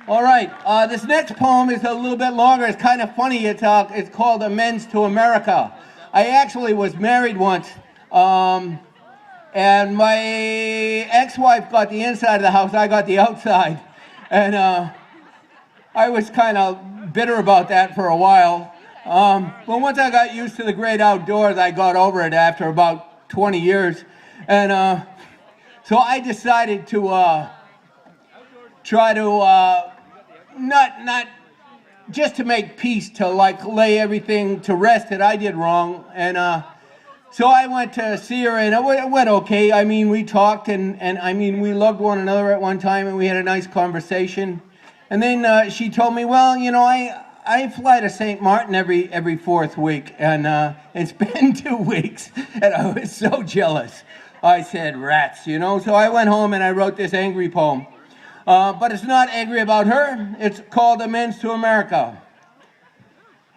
All right, this next poem is a little bit longer. It's kind of funny. It's called Amends to America. I actually was married once, and my ex-wife got the inside of the house. I got the outside. And I was kind of bitter about that for a while. But once I got used to the great outdoors, I got over it after about 20 years. And so I decided to try to not just to make peace, to like lay everything to rest that I did wrong. And so I went to see her, and it went okay. I mean, we talked, and I mean, we loved one another at one time, and we had a nice conversation. And then she told me, well, you know, I fly to St. Martin every fourth week, and it's been 2 weeks, and I was so jealous. I said, rats, you know. So I went home and I wrote this angry poem. But it's not angry about her. It's called Amends to America.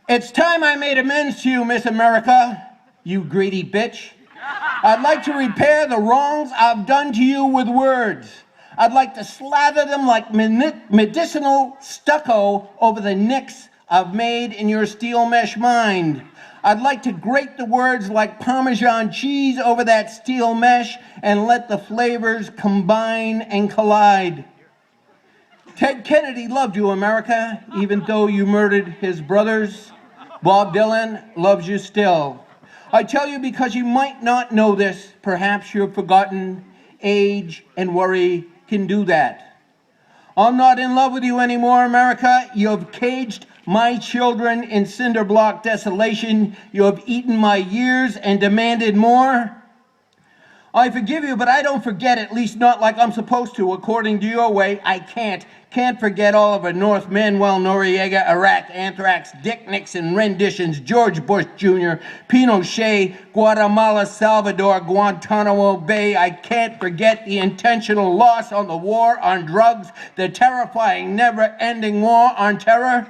It's time I made amends to you, Miss America, you greedy bitch. I'd like to repair the wrongs I've done to you with words. I'd like to slather them like medicinal stucco over the nicks I've made in your steel mesh mind. I'd like to grate the words like Parmesan cheese over that steel mesh and let the flavors combine and collide. Ted Kennedy loved you, America, even though you murdered his brothers. Bob Dylan loves you still. I tell you because you might not know this, perhaps you've forgotten, age and worry can do that. I'm not in love with you anymore, America. You have caged my children in cinder block desolation. You have eaten my years and demanded more. I forgive you, but I don't forget, at least not like I'm supposed to, according to your way. I can't forget Oliver North, Manuel Noriega, Iraq, Anthrax, Dick Nixon, renditions, George Bush Jr., Pinochet, Guatemala, Salvador, Guantanamo Bay. I can't forget the intentional loss on the war on drugs, the terrifying, never-ending war on terror.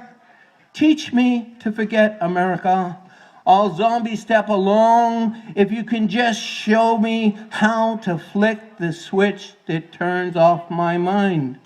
Teach me to forget, America. I'll zombie step along if you can just show me how to flick the switch that turns off my mind.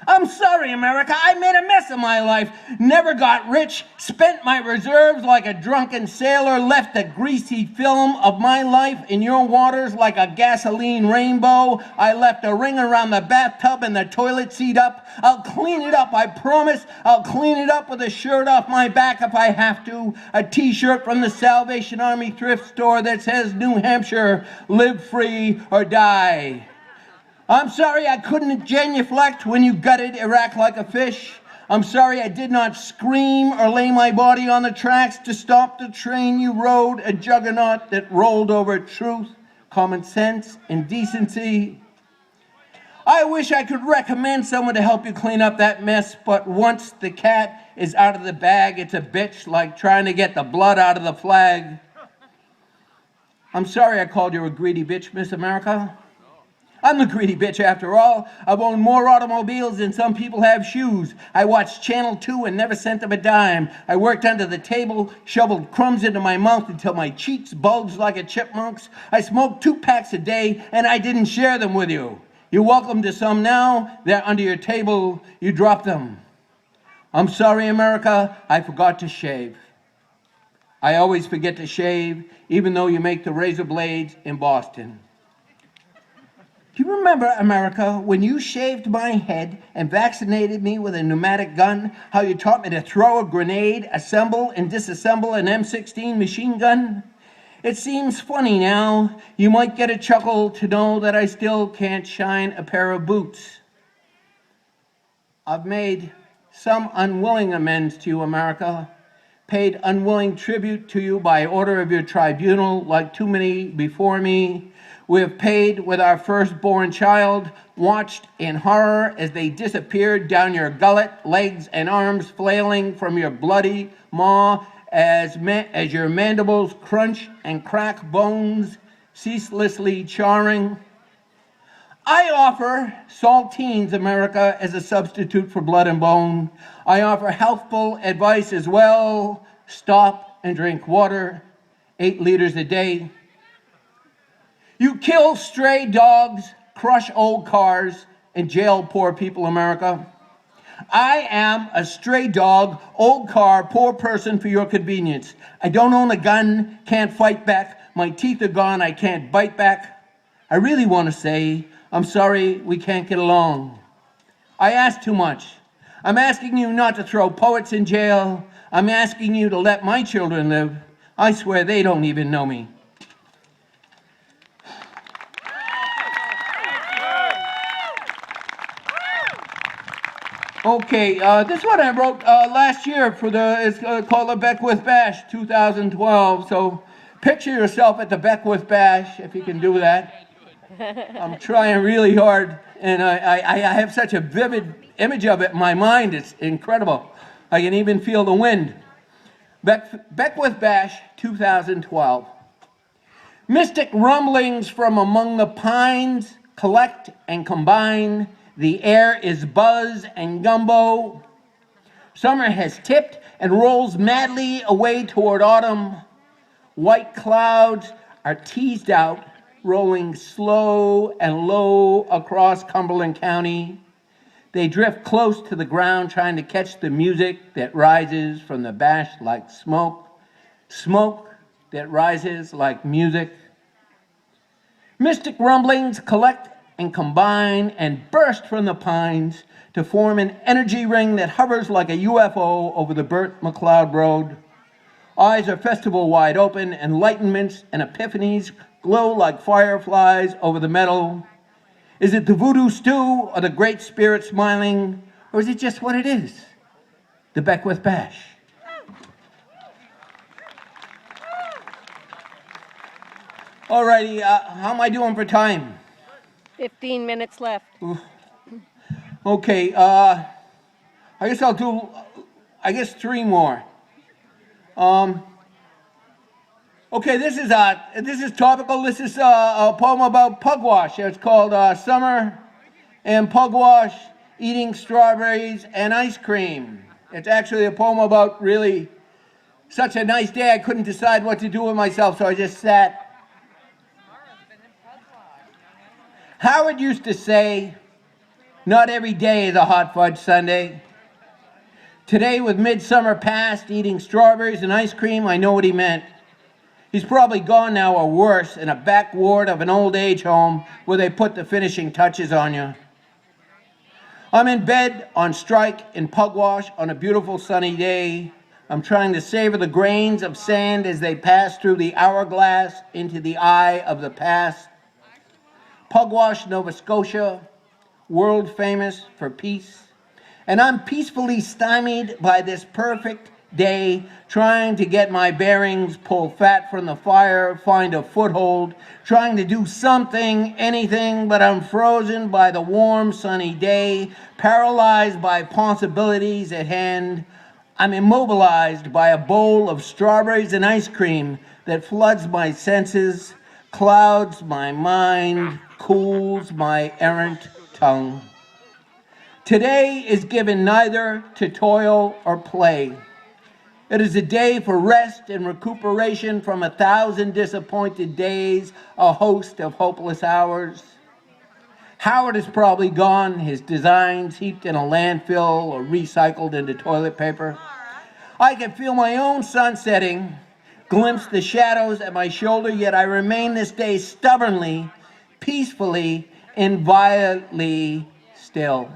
I'm sorry, America, I made a mess of my life, never got rich, spent my reserves like a drunken sailor, left a greasy film of my life in your waters like a gasoline rainbow. I left a ring around the bathtub and the toilet seat up. I'll clean it up, I promise. I'll clean it up with a shirt off my back if I have to. A t-shirt from the Salvation Army thrift store that says New Hampshire, live free or die. I'm sorry I couldn't genuflect when you gutted Iraq like a fish. I'm sorry I did not scream or lay my body on the tracks to stop the train you rode, a juggernaut that rolled over truth, common sense, and decency. I wish I could recommend someone to help you clean up that mess, but once the cat is out of the bag, it's a bitch like trying to get the blood out of the flag. I'm sorry I called you a greedy bitch, Miss America. I'm a greedy bitch after all. I've owned more automobiles than some people have shoes. I watched Channel 2 and never sent them a dime. I worked under the table, shoveled crumbs into my mouth until my cheeks bulged like a chipmunk's. I smoked 2 packs a day and I didn't share them with you. You're welcome to some now. They're under your table. You dropped them. I'm sorry, America. I forgot to shave. I always forget to shave, even though you make the razor blades in Boston. Do you remember, America, when you shaved my head and vaccinated me with a pneumatic gun, how you taught me to throw a grenade, assemble and disassemble an M16 machine gun? It seems funny now. You might get a chuckle to know that I still can't shine a pair of boots. I've made some unwilling amends to you, America, paid unwilling tribute to you by order of your tribunal, like too many before me. We have paid with our firstborn child, watched in horror as they disappeared down your gullet, legs and arms flailing from your bloody maw as your mandibles crunch and crack bones, ceaselessly charring. I offer saltines, America, as a substitute for blood and bone. I offer healthful advice as well. Stop and drink water, 8 liters a day. You kill stray dogs, crush old cars, in jail, poor people, America. I am a stray dog, old car, poor person for your convenience. I don't own a gun, can't fight back. My teeth are gone, I can't bite back. I really want to say, I'm sorry we can't get along. I ask too much. I'm asking you not to throw poets in jail. I'm asking you to let my children live. I swear they don't even know me. Okay, this one I wrote last year for it's called the Beckwith Bash 2012. So picture yourself at the Beckwith Bash, if you can do that. I'm trying really hard, and I have such a vivid image of it in my mind, it's incredible. I can even feel the wind. Beckwith Bash 2012. Mystic rumblings from among the pines collect and combine. The air is buzz and gumbo. Summer has tipped and rolls madly away toward autumn. White clouds are teased out, rolling slow and low across Cumberland County. They drift close to the ground, trying to catch the music that rises from the bash like smoke. Smoke that rises like music. Mystic rumblings collect and combine and burst from the pines to form an energy ring that hovers like a UFO over the Burt McLeod Road. Eyes are festival wide open, enlightenments and epiphanies glow like fireflies over the meadow. Is it the voodoo stew or the great spirit smiling, or is it just what it is? The Beckwith Bash. Alrighty, how am I doing for time? 15 minutes left. Okay, I guess I'll do, 3 more. Okay, this is topical. This is a poem about pugwash. It's called Summer and Pugwash Eating Strawberries and Ice Cream. It's actually a poem about really such a nice day I couldn't decide what to do with myself, so I just sat. Howard used to say, not every day is a hot fudge sundae. Today, with midsummer past, eating strawberries and ice cream, I know what he meant. He's probably gone now, or worse, in a back ward of an old age home where they put the finishing touches on you. I'm in bed on strike in Pugwash on a beautiful sunny day. I'm trying to savor the grains of sand as they pass through the hourglass into the eye of the past. Pugwash, Nova Scotia, world famous for peace. And I'm peacefully stymied by this perfect day, trying to get my bearings, pull fat from the fire, find a foothold, trying to do something, anything, but I'm frozen by the warm, sunny day, paralyzed by possibilities at hand. I'm immobilized by a bowl of strawberries and ice cream that floods my senses, clouds my mind, cools my errant tongue. Today is given neither to toil or play. It is a day for rest and recuperation from 1,000 disappointed days, a host of hopeless hours. Howard is probably gone, his designs heaped in a landfill or recycled into toilet paper. I can feel my own sun setting, glimpse the shadows at my shoulder, yet I remain this day stubbornly, peacefully, inviolably still.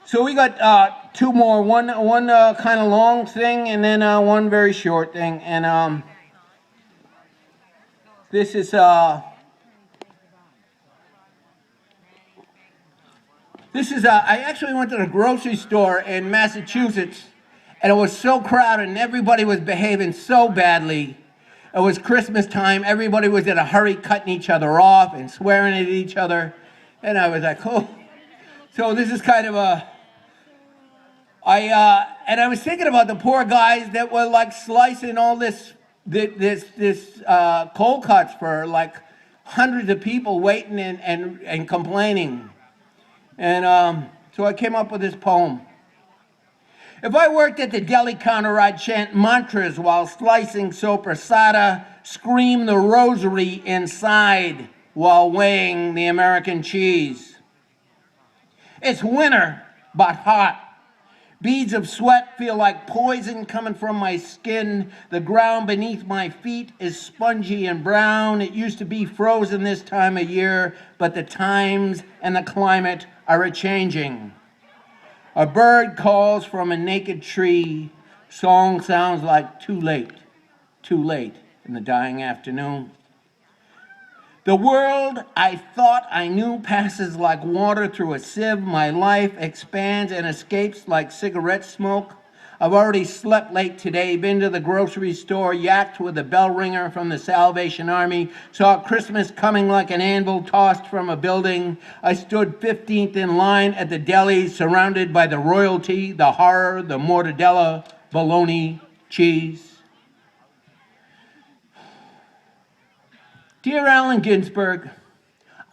So we got 2 more, one kind of long thing and then one very short thing. And this is I actually went to the grocery store in Massachusetts, and it was so crowded and everybody was behaving so badly. It was Christmas time. Everybody was in a hurry, cutting each other off and swearing at each other. And I was like, oh. So this is kind of and I was thinking about the poor guys that were like slicing all this cold cuts for like hundreds of people waiting and complaining. And so I came up with this poem. If I worked at the deli counter, I'd chant mantras while slicing sopressata, scream the rosary inside while weighing the American cheese. It's winter, but hot. Beads of sweat feel like poison coming from my skin. The ground beneath my feet is spongy and brown. It used to be frozen this time of year, but the times and the climate are a-changing. A bird calls from a naked tree. Song sounds like too late in the dying afternoon. The world I thought I knew passes like water through a sieve. My life expands and escapes like cigarette smoke. I've already slept late today, been to the grocery store, yacked with a bell ringer from the Salvation Army, saw Christmas coming like an anvil tossed from a building. I stood 15th in line at the deli, surrounded by the royalty, the horror, the mortadella, bologna, cheese. Dear Allen Ginsberg,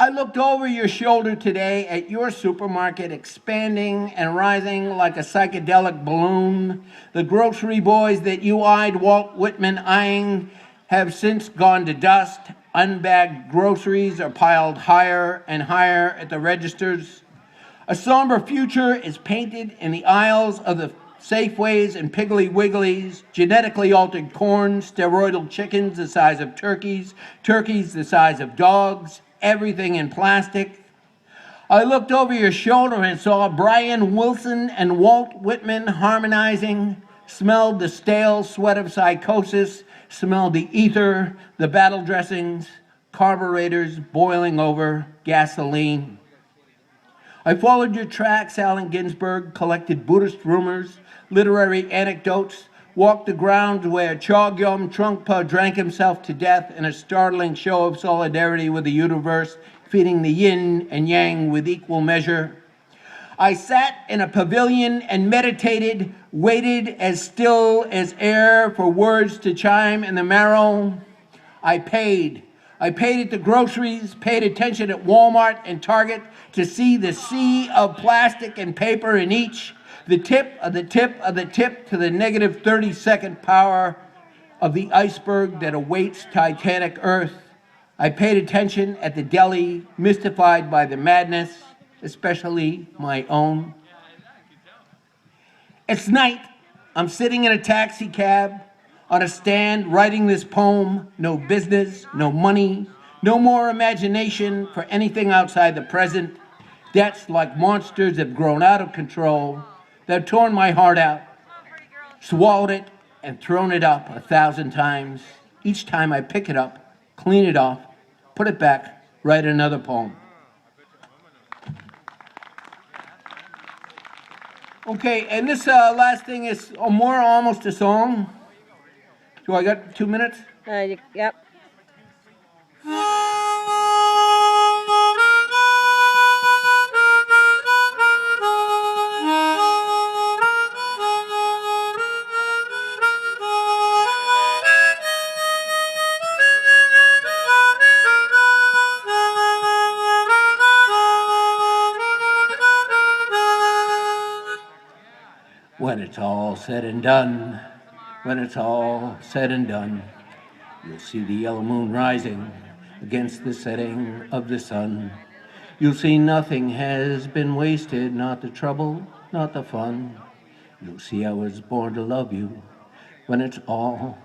I looked over your shoulder today at your supermarket expanding and rising like a psychedelic balloon. The grocery boys that you eyed Walt Whitman eyeing have since gone to dust. Unbagged groceries are piled higher and higher at the registers. A somber future is painted in the aisles of the Safeways and Piggly Wigglies, genetically altered corn, steroidal chickens the size of turkeys, turkeys the size of dogs, everything in plastic. I looked over your shoulder and saw Brian Wilson and Walt Whitman harmonizing, smelled the stale sweat of psychosis, smelled the ether, the battle dressings, carburetors boiling over, gasoline. I followed your tracks, Allen Ginsberg, collected Buddhist rumors, literary anecdotes, walked the grounds where Chogyam Trungpa drank himself to death in a startling show of solidarity with the universe, feeding the yin and yang with equal measure. I sat in a pavilion and meditated, waited as still as air for words to chime in the marrow. I paid at the groceries, paid attention at Walmart and Target to see the sea of plastic and paper in each, the tip of the tip of the tip to the negative 30-second power of the iceberg that awaits Titanic Earth. I paid attention at the deli, mystified by the madness, especially my own. It's night. I'm sitting in a taxi cab on a stand writing this poem. No business, no money, no more imagination for anything outside the present. Debts like monsters have grown out of control. They've torn my heart out, swallowed it, and thrown it up 1,000 times. Each time I pick it up, clean it off, put it back, write another poem. Okay, and this last thing is more almost a song. So I got 2 minutes? Yep. When it's all said and done, when it's all said and done, you'll see the yellow moon rising against the setting of the sun. You'll see nothing has been wasted, not the trouble, not the fun. You'll see I was born to love you when it's all